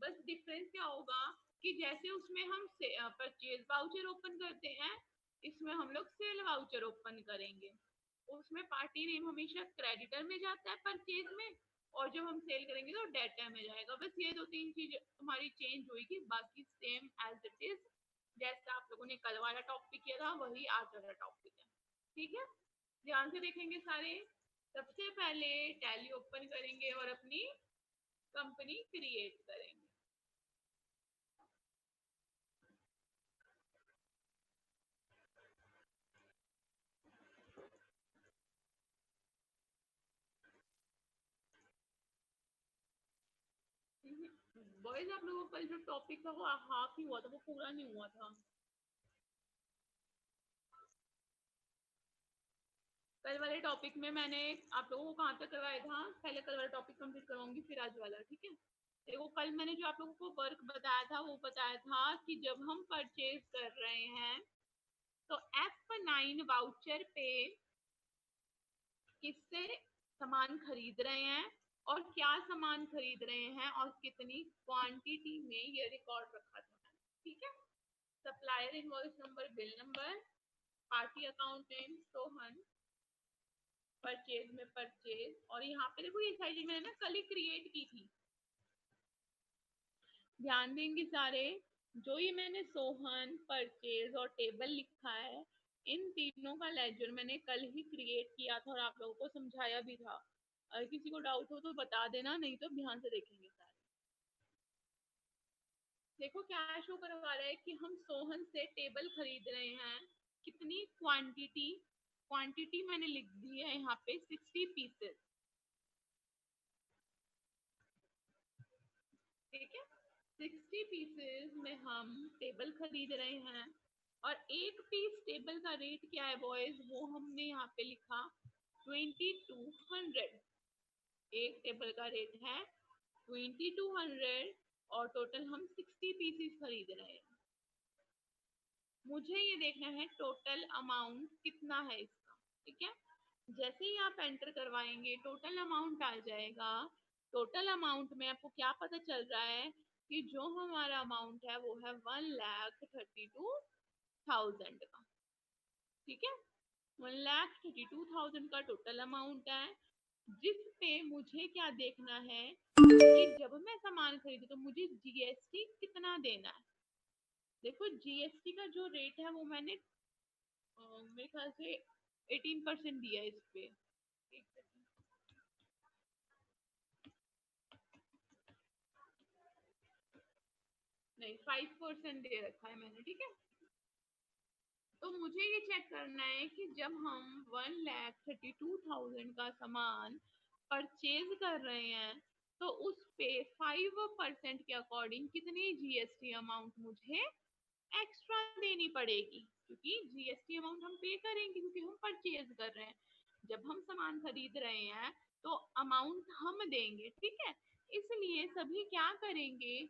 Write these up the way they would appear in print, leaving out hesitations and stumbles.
बस डिफरेंस क्या होगा कि जैसे उसमें हम परचेज वाउचर ओपन करते हैं, इसमें हम लोग सेल वाउचर ओपन करेंगे। उसमें पार्टी नेम हमेशा क्रेडिटर में जाता है परचेज में, और जब हम सेल करेंगे तो डेटा में जाएगा। बस ये 2-3 चीज तुम्हारी चेंज होगी, बाकी सेम एज इट इज जैसा आप लोगों ने कल वाला टॉपिक किया था वही आज वाला टॉपिक है। ठीक है, ध्यान से देखेंगे सारे। सबसे पहले टैली ओपन करेंगे और अपनी कंपनी क्रिएट करेंगे। बॉयज आप लोगों का कल जो टॉपिक था वो हाफ ही हुआ था, वो पूरा नहीं हुआ था। कल वाले टॉपिक में मैंने आप लोगों को कहाँ तक करवाया था, पहले कल वाला टॉपिक कंप्लीट करवाऊंगी फिर आज वाला। ठीक है, देखो कल मैंने जो आप लोगों को वर्क बताया था वो बताया था कि जब हम परचेज कर रहे हैं तो F9 वाउचर पे किससे सामान खरीद रहे हैं और क्या सामान खरीद रहे हैं और कितनी क्वांटिटी में, ये रिकॉर्ड रखा था। ठीक है, supplier invoice number, bill number, party account name Sohan, purchase में परचेज, और यहाँ पे देखो ये सारी मैंने ना कल ही क्रिएट की थी। ध्यान देंगे सारे, जो ये मैंने सोहन, परचेज और टेबल लिखा है, इन तीनों का लेजर मैंने कल ही क्रिएट किया था और आप लोगों को समझाया भी था। अगर किसी को डाउट हो तो बता देना, नहीं तो ध्यान से देखेंगे सारे। देखो क्या शो करवा रहा है कि हम सोहन से टेबल खरीद रहे हैं, कितनी क्वांटिटी, क्वांटिटी मैंने लिख दी है यहाँ पे 60 पीसेस। ठीक है, 60 पीसेस में हम टेबल खरीद रहे हैं और एक पीस टेबल का रेट क्या है बॉयज, वो हमने यहाँ पे लिखा 2200। एक टेबल का रेट है 2200 और टोटल हम 60 पीसेस खरीद रहे हैं। मुझे ये देखना है टोटल अमाउंट कितना है इसका। ठीक है, जैसे ही आप एंटर करवाएंगे टोटल अमाउंट आ जाएगा। टोटल अमाउंट में आपको क्या पता चल रहा है कि जो हमारा अमाउंट है वो है 1,32,000 का। ठीक है, 1,32,000 का टोटल अमाउंट है, जिस पे मुझे क्या देखना है कि जब मैं सामान खरीदू तो मुझे जीएसटी कितना देना है। देखो जीएसटी का जो रेट है वो मैंने मेरे ख्याल से 18% दिया है इस पे। एक सेकंड, नहीं 5% दे रखा है मैंने। ठीक है, तो मुझे ये चेक करना है कि जब हम 1,32,000 का सामान परचेज कर रहे हैं तो उस पे 5% के अकॉर्डिंग कितनी जीएसटी अमाउंट मुझे एक्स्ट्रा देनी पड़ेगी, क्योंकि जीएसटी अमाउंट हम पे करेंगे क्योंकि हम परचेज कर रहे हैं। जब हम सामान खरीद रहे हैं तो अमाउंट हम देंगे। ठीक है, इसलिए सभी क्या करेंगे,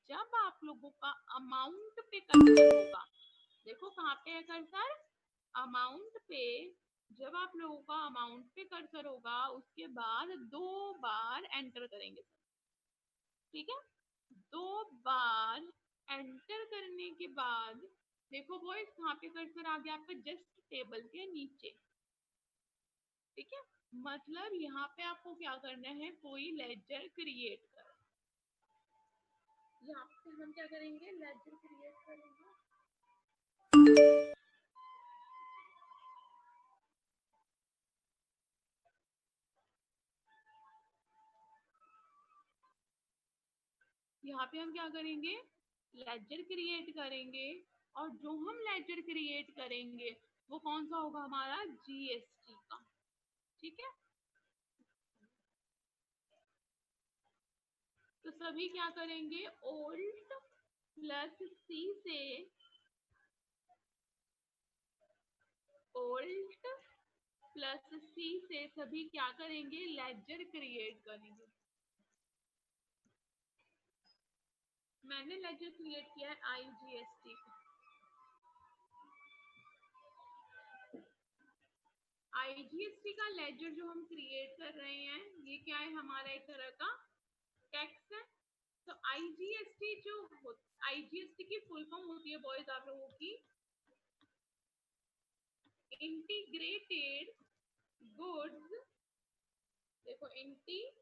जब आप लोगों का अमाउंट पे कर्सर होगा, देखो कहाँ पे है कर्सर, अमाउंट पे, जब आप लोगों का अमाउंट पे कर्सर होगा उसके बाद 2 बार एंटर करेंगे। ठीक है, 2 बार एंटर करने के बाद देखो बॉयज कहाँ पे कर्सर आ गया आपका, जस्ट टेबल के नीचे। ठीक है, मतलब यहाँ पे आपको क्या करना है, कोई लेजर क्रिएट कर, यहाँ पे हम क्या करेंगे, लेजर क्रिएट करेंगे। यहाँ पे हम क्या करेंगे, लेजर क्रिएट करेंगे, और जो हम लेजर क्रिएट करेंगे वो कौन सा होगा, हमारा जीएसटी का। ठीक है, तो सभी क्या करेंगे, ओल्ड प्लस सी से, ओल्ड प्लस सी से सभी क्या करेंगे, लेजर क्रिएट करेंगे। मैंने लेजर क्रिएट किया है आईजीएसटी का। आईजीएसटी का लेजर जो हम क्रिएट कर रहे हैं ये क्या है, हमारा एक तरह का टैक्स है। तो आईजीएसटी जो आईजीएसटी की फुल फॉर्म होती है बॉयज आप लोगों की इंटीग्रेटेड गुड्स, देखो integrated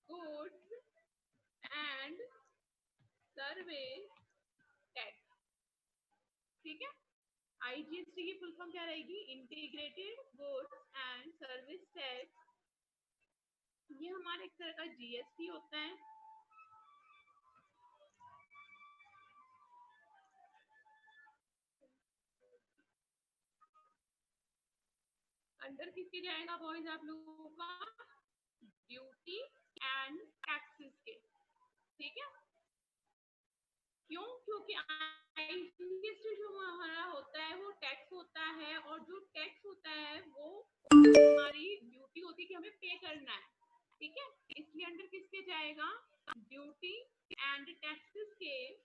goods and service tax. ठीक है, आईजीएसटी की फुल फॉर्म क्या रहेगी? Integrated goods and service tax. ये हमारा एक तरह का जीएसटी होता है। अंडर किसके जाएगा बॉयज आप लोगों का? ड्यूटी एंड टैक्सेस के। ठीक है, क्यों? क्योंकि आईजीएसटी जो हमारा होता है वो टैक्स होता है, और जो टैक्स होता है वो हमारी ड्यूटी होती है कि हमें पे करना है। ठीक है, इसलिए अंडर किसके जाएगा? ड्यूटी एंड टैक्सेस के।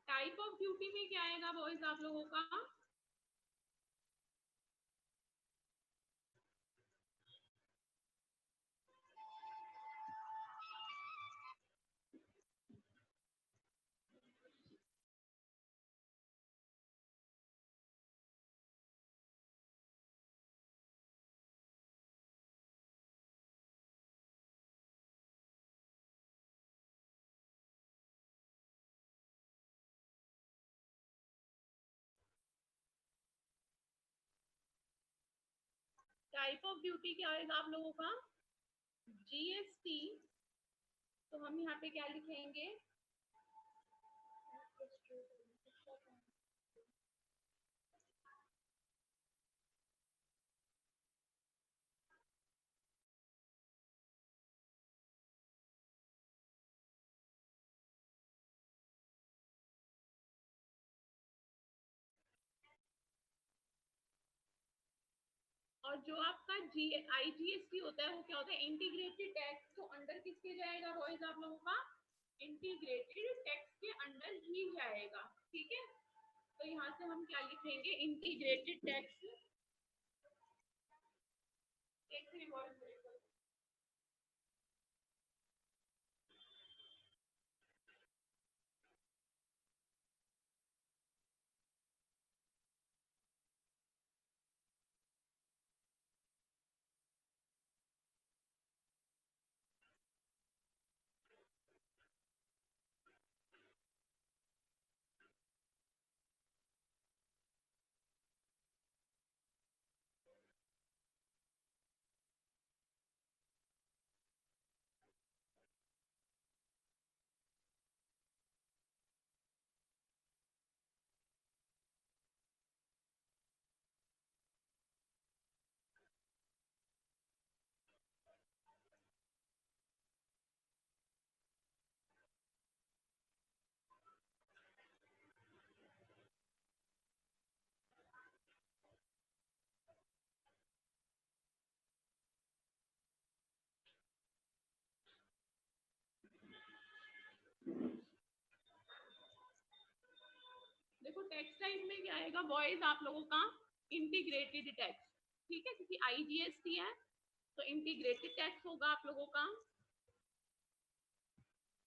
टाइप ऑफ ड्यूटी में क्या आएगा बॉयज आप लोगों का? टाइप ऑफ ड्यूटी क्या आएगा आप लोगों का? जीएसटी। तो हम यहाँ पे क्या लिखेंगे? और जो आपका जी आईजीएसटी होता है वो क्या होता है? Integrated tax. तो अंडर किसके जाएगा बॉयज आप लोगों का? इंटीग्रेटेड टैक्स के अंडर ही जाएगा। ठीक है, तो यहाँ से हम क्या लिखेंगे? Integrated tax. एक सेकंड बॉयज, देखो टैक्स टाइप में क्या आएगा बॉयज आप लोगों का? Integrated tax. ठीक है, क्योंकि आईजीएसटी है तो इंटीग्रेटेड टैक्स होगा आप लोगों का।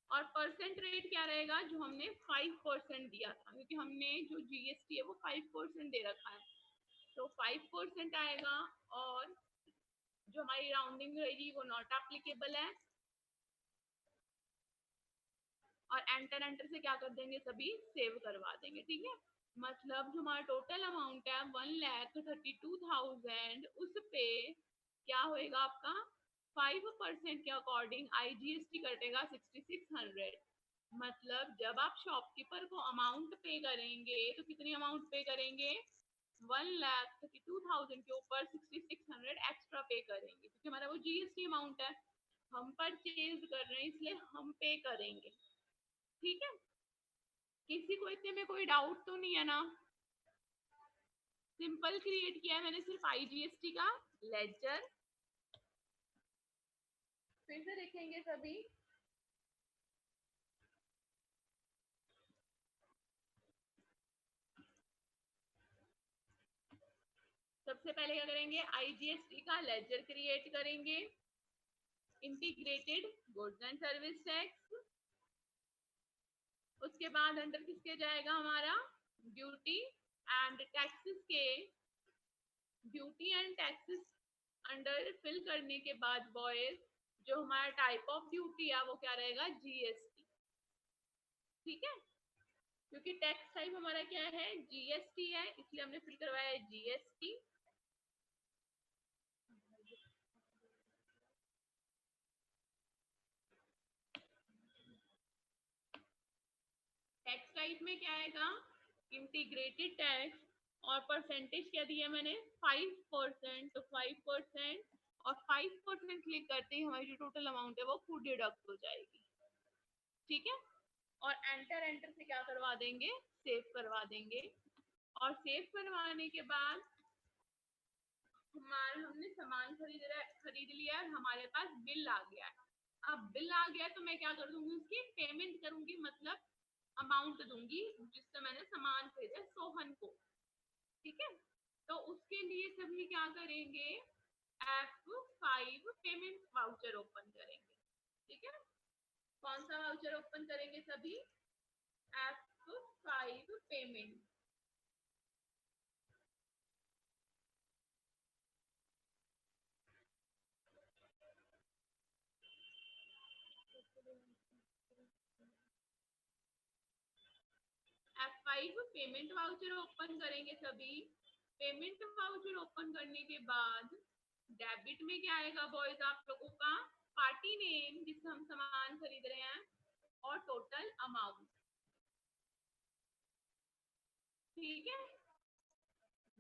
और परसेंट रेट क्या रहेगा? जो हमने 5% दिया था, क्योंकि हमने जो जीएसटी है वो 5% दे रखा है, तो 5% आएगा। और जो हमारी राउंडिंग रहेगी वो नॉट एप्लीकेबल है। और एंटर एंटर से क्या कर देंगे? सभी सेव करवा देंगे। ठीक है, मतलब जो हमारा टोटल अमाउंट है 1,32,000, उस पे क्या होएगा आपका? 5% के अकॉर्डिंग आईजीएसटी कटेगा 6600। मतलब जब आप शॉपकीपर को अमाउंट पे करेंगे तो कितनी अमाउंट पे करेंगे? 1,32,000 के ऊपर 6600 एक्स्ट्रा पे करेंगे, क्योंकि हमारा वो जीएसटी अमाउंट है, हम परचेज कर रहे हैं इसलिए हम पे करेंगे। ठीक है, किसी को इतने में कोई डाउट तो नहीं है ना? सिंपल क्रिएट किया है मैंने सिर्फ आईजीएसटी का लेजर। फिर से देखेंगे सभी। सबसे पहले क्या करेंगे, आईजीएसटी का लेजर क्रिएट करेंगे, integrated goods and service tax. उसके बाद अंडर किसके जाएगा हमारा, ड्यूटी एंड टैक्सेस के, duty and taxes under fill करने के बाद बॉयज जो हमारा टाइप ऑफ ड्यूटी है वो क्या रहेगा, जीएसटी। ठीक है, क्योंकि टैक्स टाइप हमारा क्या है, जीएसटी है, इसलिए हमने फिल करवाया है जीएसटी। टैक्स टाइप में क्या आएगा, इंटीग्रेटेड टैक्स, और परसेंटेज क्या दिया मैंने 5%, तो 5% और 5% क्लिक करते ही हमारी जो टोटल अमाउंट है वो खुद डिडक्ट हो जाएगी। ठीक है, और एंटर एंटर से क्या करवा देंगे, सेव करवा देंगे। और सेव करवाने के बाद हमने सामान खरीद लिया है, हमारे पास बिल आ गया है। अब बिल आ गया तो मैं क्या कर दूंगी, उसकी पेमेंट करूंगी, मतलब अमाउंट दूंगी जिससे मैंने सामान खरीदा सोहन को। ठीक है, तो उसके लिए सभी क्या करेंगे, F5 पेमेंट वाउचर ओपन करेंगे। ठीक है, कौन सा वाउचर ओपन करेंगे सभी, F5 payment. F5 payment voucher open करेंगे सभी। पेमेंट वाउचर ओपन करने के बाद डेबिट में क्या आएगा बॉयज आप लोगों का, पार्टी नेम जिससे हम सामान खरीद रहे हैं, और टोटल अमाउंट। ठीक है,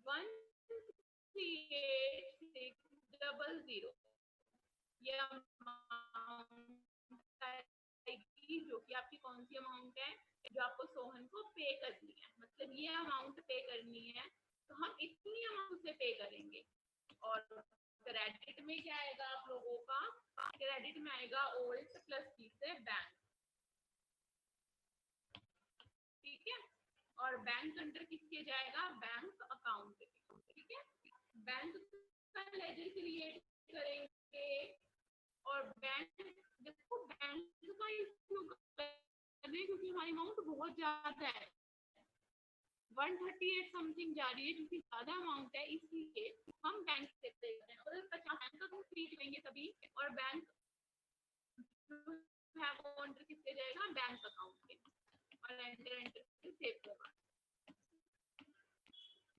138600 ये अमाउंट आएगी, जो कि आपकी कौन सी अमाउंट है, जो आपको सोहन को पे करनी है, मतलब ये अमाउंट पे करनी है, तो हम इतनी अमाउंट से पे करेंगे। और क्रेडिट में क्या आएगा आप लोगों का, क्रेडिट में आएगा ओल्ड प्लस सी से बैंक। ठीक है, और बैंक अंडर किसके जाएगा, बैंक अकाउंट। ठीक है, बैंक का लेजर क्रिएट करेंगे, और बैंक, देखो बैंक का इशू क्योंकि हमारी अमाउंट बहुत ज्यादा है, 138 समथिंग जा रही है, क्योंकि ज्यादा अमाउंट है इसलिए हम बैंक से पे कर रहे हैं। और 50 का तो खरीद लेंगे सभी, और बैंक है वो अंडर किसके जाएगा, बैंक अकाउंट के, और एंटर एंटर से सेव करवा।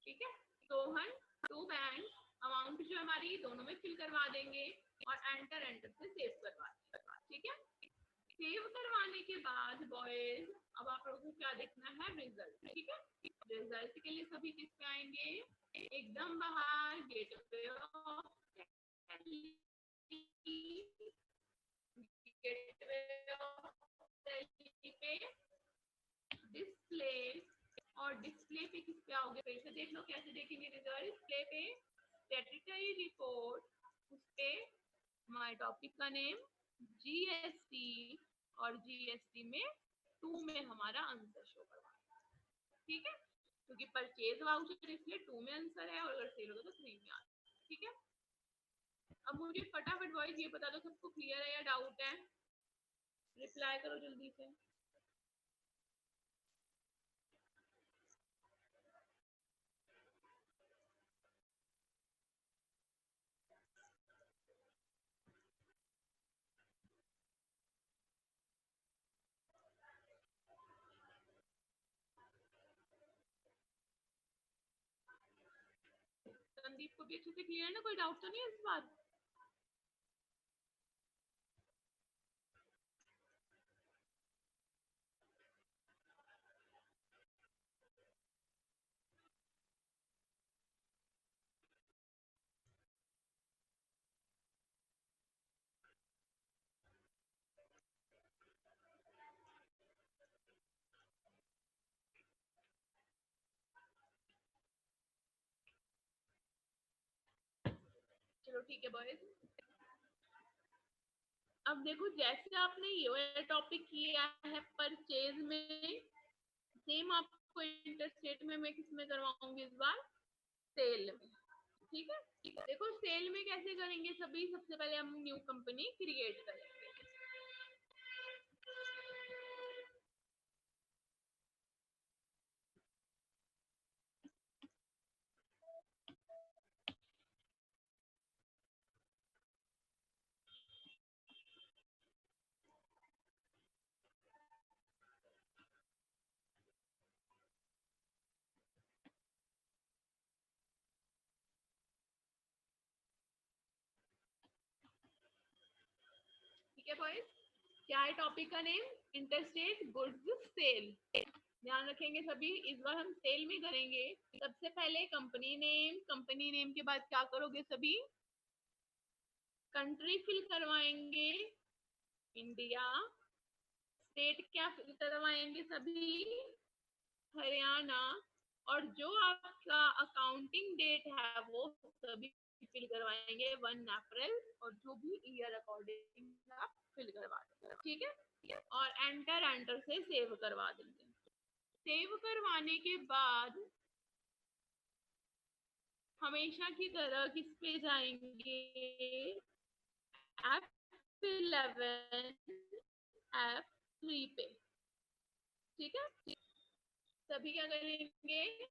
ठीक है, सोहन टू बैंक अमाउंट जो हमारी दोनों में फिल करवा देंगे, और एंटर एंटर से सेव करवा देंगे। ठीक है, सेव करवाने के बाद बॉयज अब आप लोगों को क्या देखना है, रिजल्ट। ठीक है, रिजल्ट के लिए सभी किस पे आएंगे, एकदम बाहर gateway of Delhi, gateway of Delhi पे डिस्प्ले, और डिस्प्ले पे किस पे आओगे, फिर से देख लो कैसे देखेंगे रिजल्ट, डिस्प्ले पे स्टैट्यूटरी रिपोर्ट, उस पे हमारे टॉपिक का नेम जीएसटी, और जीएसटी में 2 में हमारा आंसर शो करवाना। ठीक है, क्योंकि परचेज वाउचर इसलिए 2 में आंसर है, और अगर सेल होगा तो 3 में आता है। ठीक है, अब मुझे फटाफट वॉइस ये बता दो सबको क्लियर है या डाउट है, रिप्लाई करो जल्दी से। संदीप को भी अच्छे से क्लियर है ना, कोई डाउट तो नहीं है इस बात। चलो ठीक है बॉयज, अब देखो जैसे आपने ये टॉपिक किया है परचेज में, सेम आपको इंटरस्टेट में मैं किस में करवाऊंगी इस बार, सेल में। ठीक है, देखो सेल में कैसे करेंगे सभी, सबसे पहले हम न्यू कंपनी क्रिएट करेंगे। ठीक है बॉयज, क्या है टॉपिक का नेम? Interstate goods sale. ध्यान रखेंगे सभी, इस बार हम सेल में करेंगे। सबसे पहले कंपनी नेम, कंपनी नेम के बाद क्या करोगे सभी? कंट्री फिल करवाएंगे, इंडिया। स्टेट क्या फिल करवाएंगे सभी? हरियाणा। और जो आपका अकाउंटिंग डेट है वो सभी फिल करवाएंगे 1 अप्रैल, और जो भी ईयर अकॉर्डिंग आप फिल करवा देंगे। ठीक है, और एंटर एंटर से सेव करवा देंगे। सेव करवाने के बाद हमेशा की तरह किस पे जाएंगे? F11 F3 पे। ठीक है, सभी क्या करेंगे?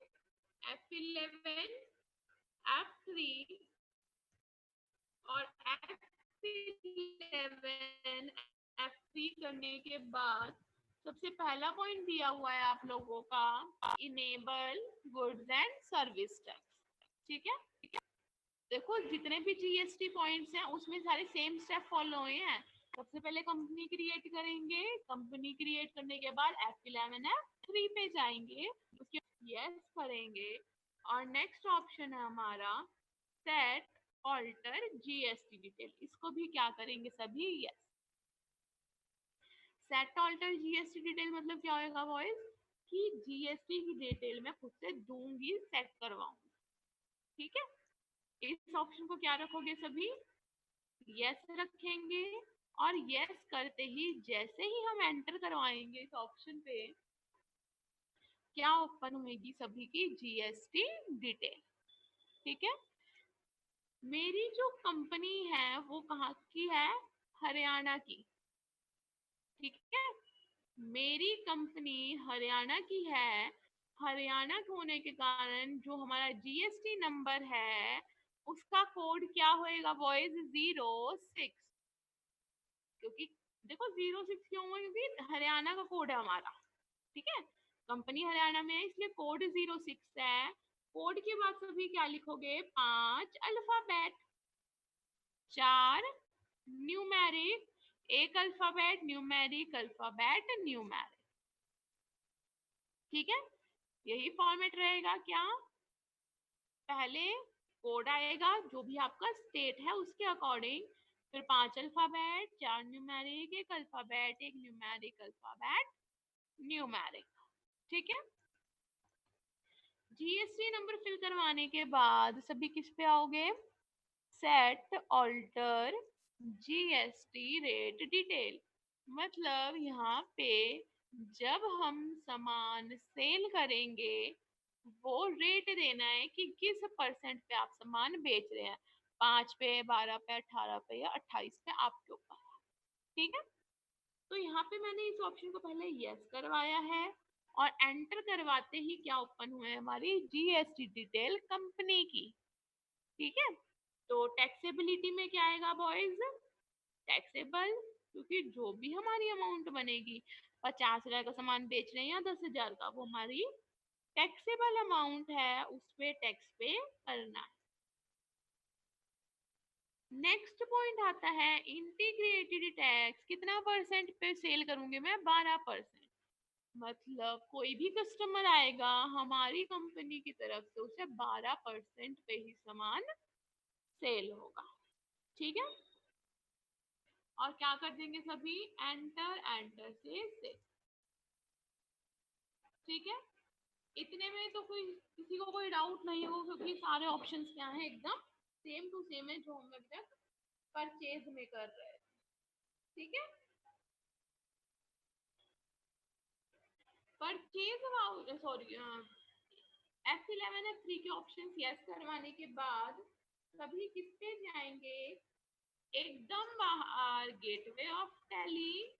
F11 F3, और F11 F3 करने के बाद सबसे पहला पॉइंट दिया हुआ है आप लोगों का, enable goods and service tax. ठीक है, देखो जितने भी जीएसटी पॉइंट्स हैं उसमें सारे सेम स्टेप फॉलो हुए हैं। सबसे पहले कंपनी क्रिएट करेंगे, कंपनी क्रिएट करने के बाद F11 F3 पे जाएंगे, उसके यस करेंगे, और नेक्स्ट ऑप्शन है हमारा सेट ऑल्टर जीएसटी डिटेल, इसको भी क्या करेंगे सभी? Yes. Set alter GST detail मतलब क्या होगा बॉयज? कि जीएसटी की डिटेल मैं खुद से दूंगी, सेट करवाऊंगी। ठीक है, इस ऑप्शन को क्या रखोगे सभी? यस रखेंगे, और यस करते ही जैसे ही हम एंटर करवाएंगे इस ऑप्शन पे, क्या ओपन होगी सभी की? GST detail. ठीक है, मेरी जो कंपनी है वो कहाँ की है? हरियाणा की। ठीक है, मेरी कंपनी हरियाणा की है। हरियाणा होने के कारण जो हमारा जीएसटी नंबर है उसका कोड क्या होएगा बॉयज? 06। क्योंकि देखो 06 क्यों हुआ? क्योंकि हरियाणा का कोड है हमारा। ठीक है, कंपनी हरियाणा में है इसलिए कोड 06 है। कोड के बाद सभी क्या लिखोगे? 5 अल्फाबेट, 4 न्यूमेरिक, एक अल्फाबेट न्यूमेरिक, अल्फाबेट न्यूमेरिक। ठीक है, यही फॉर्मेट रहेगा। क्या? पहले कोड आएगा जो भी आपका स्टेट है उसके अकॉर्डिंग, फिर 5 अल्फाबेट, 4 न्यूमेरिक, एक अल्फाबेट, एक न्यूमेरिक, अल्फाबेट न्यूमेरिक। ठीक है, जीएसटी नंबर फिल करवाने के बाद सभी किस पे आओगे? Set alter GST rate detail. मतलब यहाँ पे जब हम सामान सेल करेंगे वो रेट देना है कि किस परसेंट पे आप सामान बेच रहे हैं, 5 पे, 12 पे, 18 पे या 28 पे, आपके ऊपर। ठीक है, तो यहाँ पे मैंने इस ऑप्शन को पहले यस करवाया है, और एंटर करवाते ही क्या ओपन हुआ है? हमारी जीएसटी डिटेल कंपनी की। ठीक है, तो टैक्सेबिलिटी में क्या आएगा बॉयज? टैक्सेबल, क्योंकि जो भी हमारी अमाउंट बनेगी, 50,000 का सामान बेच रहे हैं या 10,000 का, वो हमारी टैक्सेबल अमाउंट है, उस पे टैक्स पे करना है। नेक्स्ट पॉइंट आता है इंटीग्रेटेड टैक्स। कितना परसेंट पे सेल करूंगी मैं? 12%। मतलब कोई भी कस्टमर आएगा हमारी कंपनी की तरफ से उसे 12% पे ही सामान सेल होगा। ठीक है, और क्या कर देंगे सभी? एंटर एंटर से। ठीक है, इतने में तो कोई किसी को कोई डाउट नहीं हो, क्योंकि सारे ऑप्शंस क्या हैं? एकदम सेम टू सेम है जो हम अभी तक परचेज में कर रहे हैं। ठीक है, परचेज, सॉरी, F11 F3 के ऑप्शन यस करवाने के बाद सभी किस पे जाएंगे, एकदम बाहर गेटवे ऑफ टैली,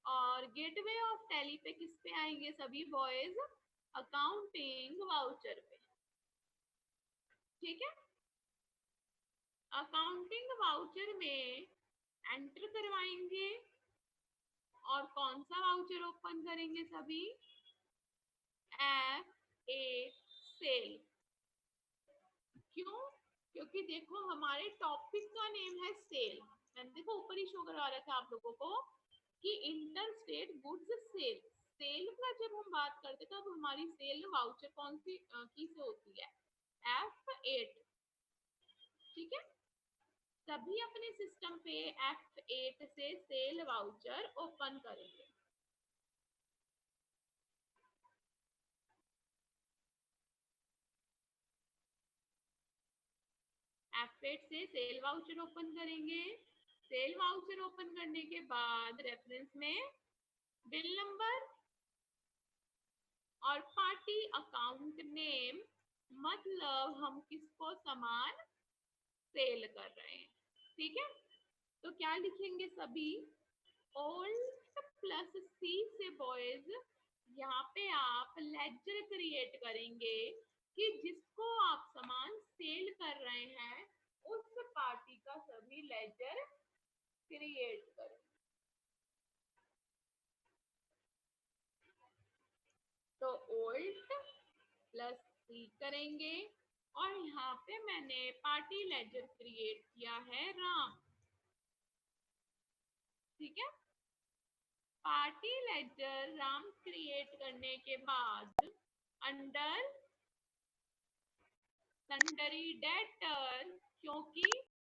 और गेटवे ऑफ टैली पे किस पे आएंगे सभी बॉयज, अकाउंटिंग वाउचर पे। ठीक है, अकाउंटिंग वाउचर में एंटर करवाएंगे और कौन सा वाउचर ओपन करेंगे सभी, F8 सेल। क्यों, क्योंकि देखो हमारे टॉपिक का नेम है सेल। मैंने देखो ऊपर ही शो करवा रखा है आप लोगों को कि inter state goods sale. Sale का जब हम बात करते हैं तब हमारी सेल वाउचर कौन सी की से होती है, F8। ठीक है, सभी अपने सिस्टम पे F8 से सेल वाउचर ओपन करेंगे। F8 से सेल वाउचर ओपन करेंगे। सेल वाउचर ओपन करने के बाद रेफरेंस में बिल नंबर और पार्टी अकाउंट नेम, मतलब हम किसको सामान सेल कर रहे हैं। ठीक है, तो क्या लिखेंगे सभी, ओल्ड प्लस सी से बॉयज, यहाँ पे आप लेजर क्रिएट करेंगे कि जिसको आप सामान सेल कर रहे हैं उस पार्टी का सभी लेजर क्रिएट करें। तो ओल्ड प्लस सी करेंगे और यहाँ पे मैंने पार्टी लेजर क्रिएट किया है राम। ठीक है, पार्टी लेजर राम क्रिएट करने के बाद अंडर सन्डरी डेटर, क्योंकि